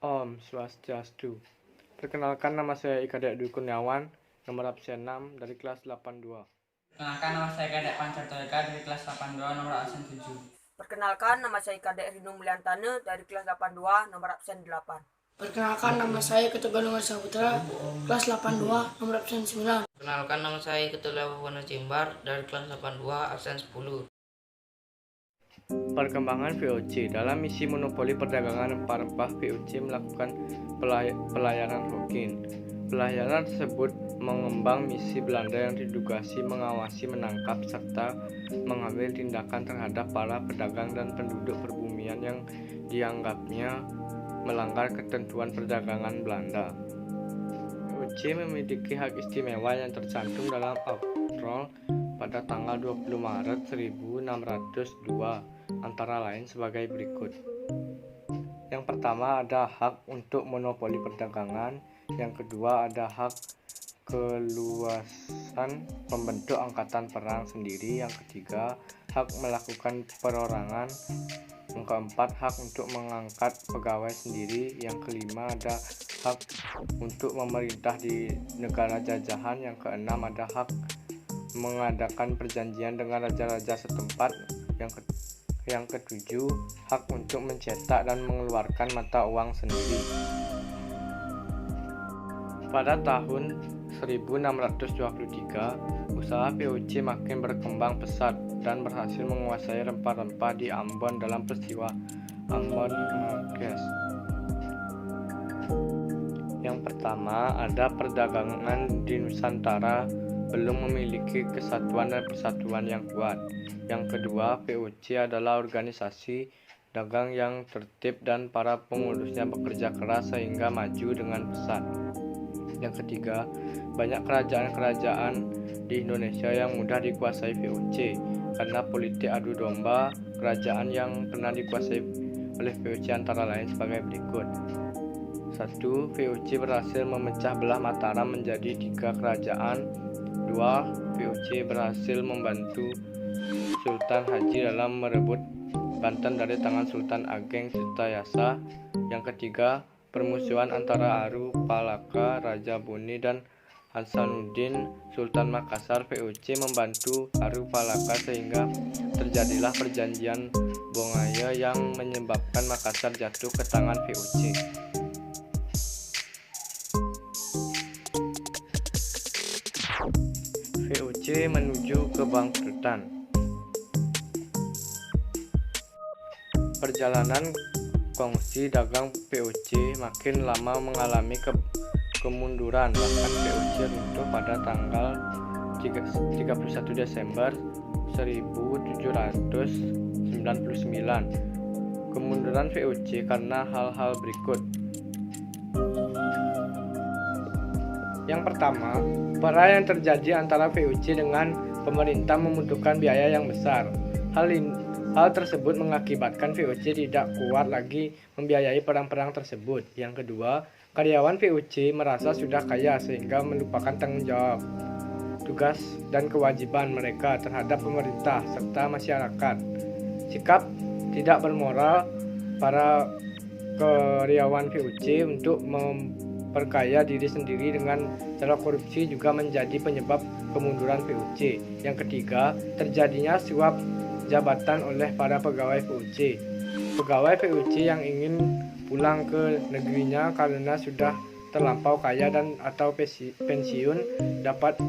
Om Swastiastu. Perkenalkan, nama saya Ika Dwi Kurniawan, nomor absen 6 dari kelas 82. Perkenalkan, nama saya Kadek Pancartoika dari kelas 82 nomor absen 7. Perkenalkan, nama saya Kadek Rinu Mulyantane dari kelas 82 nomor absen 8. Perkenalkan, nama saya Ketua Nugraha Saputra, kelas 82, nomor absen 9. Perkenalkan, nama saya Ketua Wana Jembar dari kelas 82, absen 10. Perkembangan VOC. Dalam misi monopoli perdagangan rempah-rempah, VOC melakukan pelayanan Hokin. Pelayanan tersebut mengembang misi Belanda yang ditugasi mengawasi, menangkap, serta mengambil tindakan terhadap para pedagang dan penduduk perbumian yang dianggapnya melanggar ketentuan perdagangan Belanda. VOC memiliki hak istimewa yang tercantum dalam Outrol pada tanggal 20 Maret 1602, antara lain sebagai berikut. Yang pertama ada hak untuk monopoli perdagangan, yang kedua ada hak keluasan membentuk angkatan perang sendiri, yang ketiga hak melakukan perorangan, yang keempat hak untuk mengangkat pegawai sendiri, yang kelima ada hak untuk memerintah di negara jajahan, yang keenam ada hak mengadakan perjanjian dengan raja-raja setempat, yang ketujuh hak untuk mencetak dan mengeluarkan mata uang sendiri. Pada tahun 1623, usaha VOC makin berkembang pesat dan berhasil menguasai rempah-rempah di Ambon dalam peristiwa Ambon Marques. Yang pertama ada perdagangan di Nusantara belum memiliki kesatuan dan persatuan yang kuat. Yang kedua, VOC adalah organisasi dagang yang tertib dan para pengurusnya bekerja keras sehingga maju dengan pesat. Yang ketiga, banyak kerajaan-kerajaan di Indonesia yang mudah dikuasai VOC karena politik adu domba kerajaan yang pernah dikuasai oleh VOC antara lain sebagai berikut. 1. VOC berhasil memecah belah Mataram menjadi 3 kerajaan. 2. VOC berhasil membantu Sultan Haji dalam merebut Banten dari tangan Sultan Ageng Tirtayasa. Yang ketiga, permusuhan antara Aru Palaka, Raja Buni dan Hasanuddin Sultan Makassar. VOC membantu Aru Palaka sehingga terjadilah perjanjian Bongaya yang menyebabkan Makassar jatuh ke tangan VOC. VOC menuju kebangkrutan. Perjalanan kongsi dagang VOC makin lama mengalami kemunduran, bahkan VOC runtuh pada tanggal 31 Desember 1799. Kemunduran VOC karena hal-hal berikut. Yang pertama, perang yang terjadi antara VOC dengan pemerintah membutuhkan biaya yang besar. Hal tersebut mengakibatkan VOC tidak kuat lagi membiayai perang-perang tersebut. Yang kedua, karyawan VOC merasa sudah kaya sehingga melupakan tanggung jawab, tugas, dan kewajiban mereka terhadap pemerintah serta masyarakat. Sikap tidak bermoral para karyawan VOC untuk memperkaya diri sendiri dengan cara korupsi juga menjadi penyebab kemunduran VOC. Yang ketiga, terjadinya suap jabatan oleh para pegawai VOC. Pegawai VOC yang ingin pulang ke negerinya karena sudah terlampau kaya dan atau pensiun dapat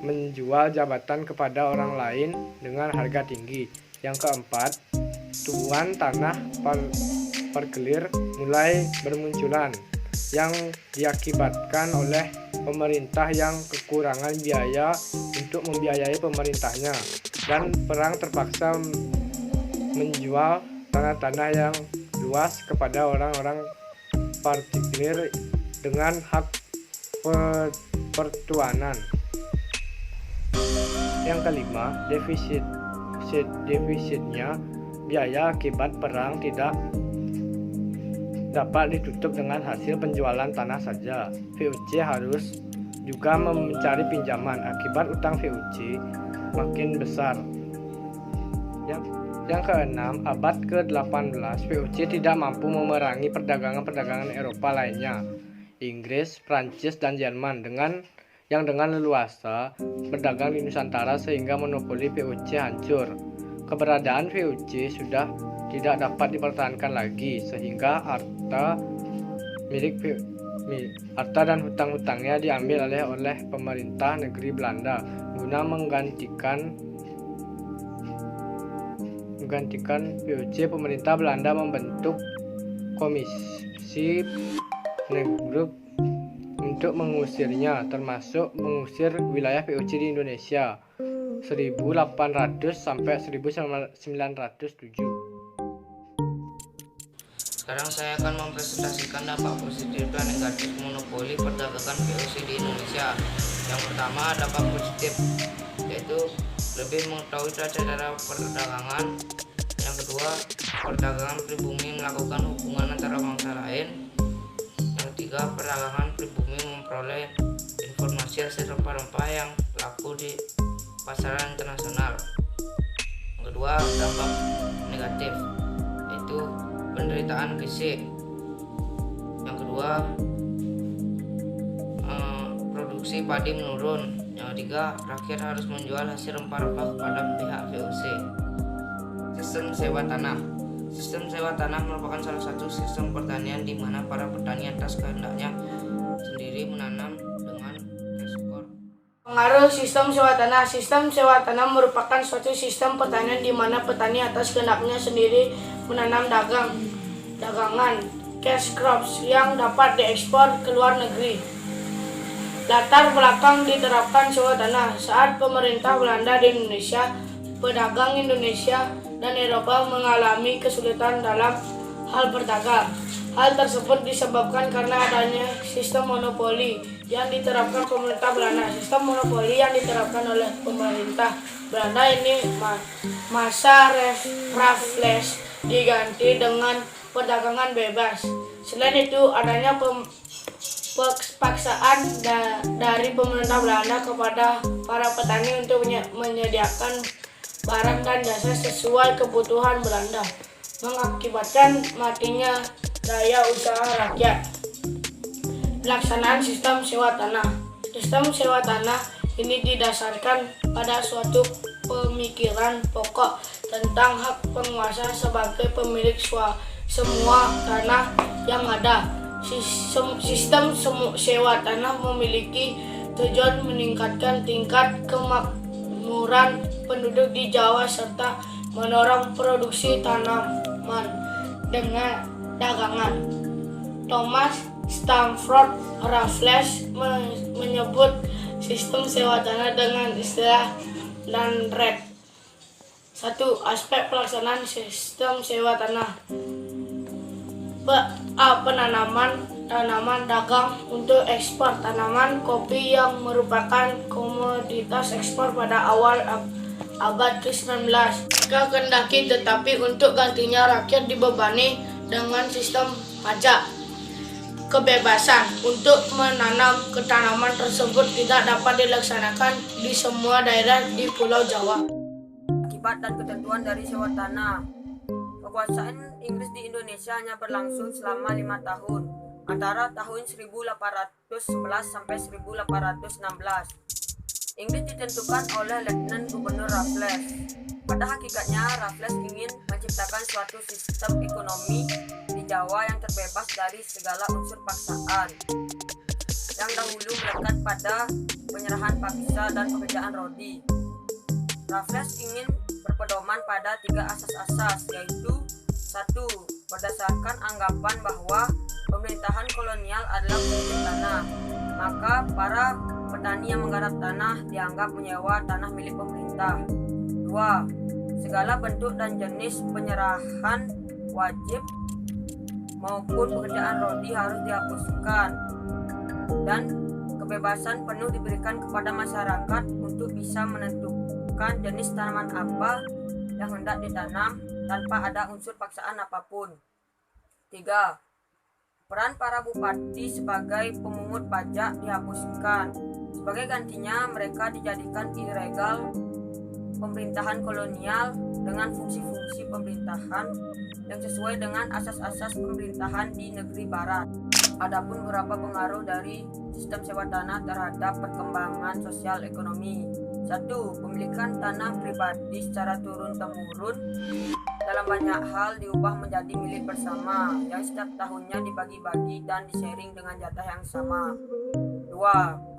menjual jabatan kepada orang lain dengan harga tinggi. Yang keempat, tuan tanah parkir mulai bermunculan yang diakibatkan oleh pemerintah yang kekurangan biaya untuk membiayai pemerintahnya, dan perang terpaksa menjual tanah-tanah yang luas kepada orang-orang partikir dengan hak pertuanan. Yang kelima, defisitnya biaya akibat perang tidak dapat ditutup dengan hasil penjualan tanah saja. VOC harus juga mencari pinjaman. Akibat utang VOC makin besar. Yang keenam, abad ke-18 VOC tidak mampu memerangi perdagangan-perdagangan Eropa lainnya, Inggris, Prancis, dan Jerman yang dengan leluasa berdagang di Nusantara sehingga monopoli VOC hancur. Keberadaan VOC sudah tidak dapat dipertahankan lagi sehingga harta dan hutang-hutangnya diambil oleh pemerintah negeri Belanda guna menggantikan VOC. Pemerintah Belanda membentuk komisi Negeri untuk mengusirnya, termasuk mengusir wilayah VOC di Indonesia 1800 sampai 1907. Sekarang saya akan mempresentasikan dampak positif dan negatif monopoli perdagangan VOC di Indonesia. Yang pertama, dampak positif, yaitu lebih mengetahui cara perdagangan. Yang kedua, perdagangan pribumi melakukan hubungan antara bangsa lain. Yang ketiga, perdagangan pribumi memperoleh informasi hasil rempah-rempah yang laku di pasaran internasional. Yang kedua, dampak negatif, yaitu penderitaan fisik. Yang kedua, produksi padi menurun. Yang ketiga, rakyat harus menjual hasil rempah-rempah kepada pihak VOC. Sistem sewa tanah. Sistem sewa tanah merupakan salah satu sistem pertanian di mana para petani atas kehendaknya sendiri menanam dengan cash crop. Pengaruh sistem sewa tanah. Sistem sewa tanah merupakan suatu sistem pertanian di mana petani atas kehendaknya sendiri menanam dagangan cash crops yang dapat diekspor ke luar negeri. Latar belakang diterapkan sewa tanah. Saat pemerintah Belanda di Indonesia, pedagang Indonesia dan Eropa mengalami kesulitan dalam hal berdagang. Hal tersebut disebabkan karena adanya sistem monopoli yang diterapkan pemerintah Belanda. Sistem monopoli yang diterapkan oleh pemerintah Belanda ini masa Raffles diganti dengan perdagangan bebas. Selain itu, adanya paksaan dari pemerintah Belanda kepada para petani untuk menyediakan barang dan jasa sesuai kebutuhan Belanda, mengakibatkan matinya daya usaha rakyat. Pelaksanaan sistem sewa tanah. Sistem sewa tanah ini didasarkan pada suatu pemikiran pokok tentang hak penguasa sebagai pemilik semua tanah yang ada. Sistem sewa tanah memiliki tujuan meningkatkan tingkat kemakmuran penduduk di Jawa serta mendorong produksi tanaman dengan dagangan. Thomas Stamford Raffles menyebut sistem sewa tanah dengan istilah land rent. 1. Aspek pelaksanaan sistem sewa tanah. Tanaman dagang untuk ekspor. Tanaman kopi yang merupakan komoditas ekspor pada awal abad ke-19. Kehendaki tetapi untuk gantinya rakyat dibebani dengan sistem pajak. Kebebasan untuk menanam tanaman tersebut tidak dapat dilaksanakan di semua daerah di Pulau Jawa. Akibat dan ketentuan dari sewa tanah. Kekuasaan Inggris di Indonesia hanya berlangsung selama 5 tahun, antara tahun 1811 sampai 1816. Inggris ditentukan oleh Letnan Gubernur Raffles. Pada hakikatnya, Raffles ingin menciptakan suatu sistem ekonomi di Jawa yang terbebas dari segala unsur paksaan, yang dahulu melekat pada penyerahan paksa dan pekerjaan rodi. Raffles ingin berpedoman pada 3 asas-asas, yaitu 1. Berdasarkan anggapan bahwa pemerintahan kolonial adalah pemilik tanah, maka para petani yang menggarap tanah dianggap menyewa tanah milik pemerintah. 2. Segala bentuk dan jenis penyerahan wajib maupun pekerjaan rodi harus dihapuskan, dan kebebasan penuh diberikan kepada masyarakat untuk bisa menentukan jenis tanaman apa yang hendak ditanam tanpa ada unsur paksaan apapun. 3. Peran para bupati sebagai pemungut pajak dihapuskan. Sebagai gantinya, mereka dijadikan ilegal pemerintahan kolonial dengan fungsi-fungsi pemerintahan yang sesuai dengan asas-asas pemerintahan di negeri barat. Adapun beberapa pengaruh dari sistem sewa tanah terhadap perkembangan sosial ekonomi. 1. Pemilikan tanah pribadi secara turun-temurun dalam banyak hal diubah menjadi milik bersama yang setiap tahunnya dibagi-bagi dan di-sharing dengan jatah yang sama. 2.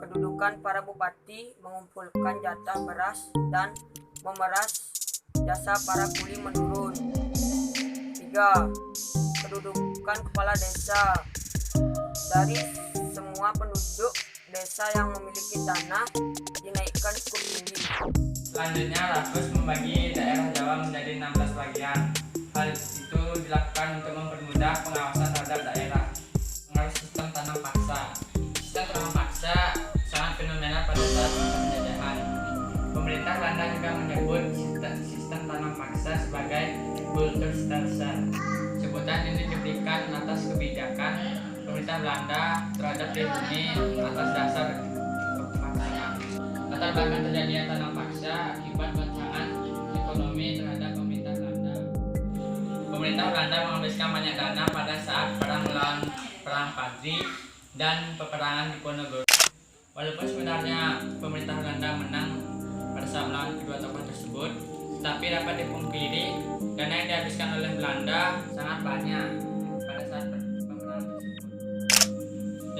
Kedudukan para bupati mengumpulkan jatah beras dan memeras jasa para kuli menurun. 3. Kedudukan kepala desa. Dari semua penduduk desa yang memiliki tanah dinaikkan cukup tinggi. Selanjutnya, Raffles membagi daerah Jawa menjadi 16 bagian. Hal itu dilakukan untuk mempermudah pengawasan terhadap daerah. Pengaruh sistem tanam paksa. Sistem tanam paksa sangat fenomenal pada saat penjajahan. Pemerintah Belanda juga menyebut sistem tanam paksa sebagai Kulturstelsel. Sebutan ini diberikan atas kebijakan pemerintah Belanda terhadap pribumi atas dasar kepaksaan. Latar belakang terjadinya tanam paksa akibat goncangan ekonomi terhadap pemerintah Belanda. Pemerintah Belanda menghabiskan banyak dana pada saat perang melawan Perang Padri dan peperangan Diponegoro. Walaupun sebenarnya pemerintah Belanda menang pada saat melawan kedua tokoh tersebut, tetapi dapat dipungkiri dana yang dihabiskan oleh Belanda sangat banyak pada saat peperangan tersebut.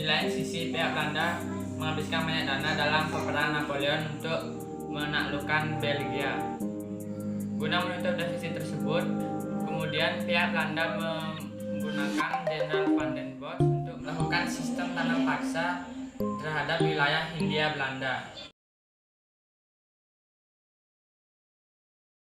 Di lain sisi, pihak Belanda menghabiskan banyak dana dalam peperangan Napoleon untuk menaklukkan Belgia. Guna menutup defisit tersebut, kemudian pihak Belanda menggunakan Jenderal Van den Bosch untuk melakukan sistem tanam paksa terhadap wilayah Hindia Belanda.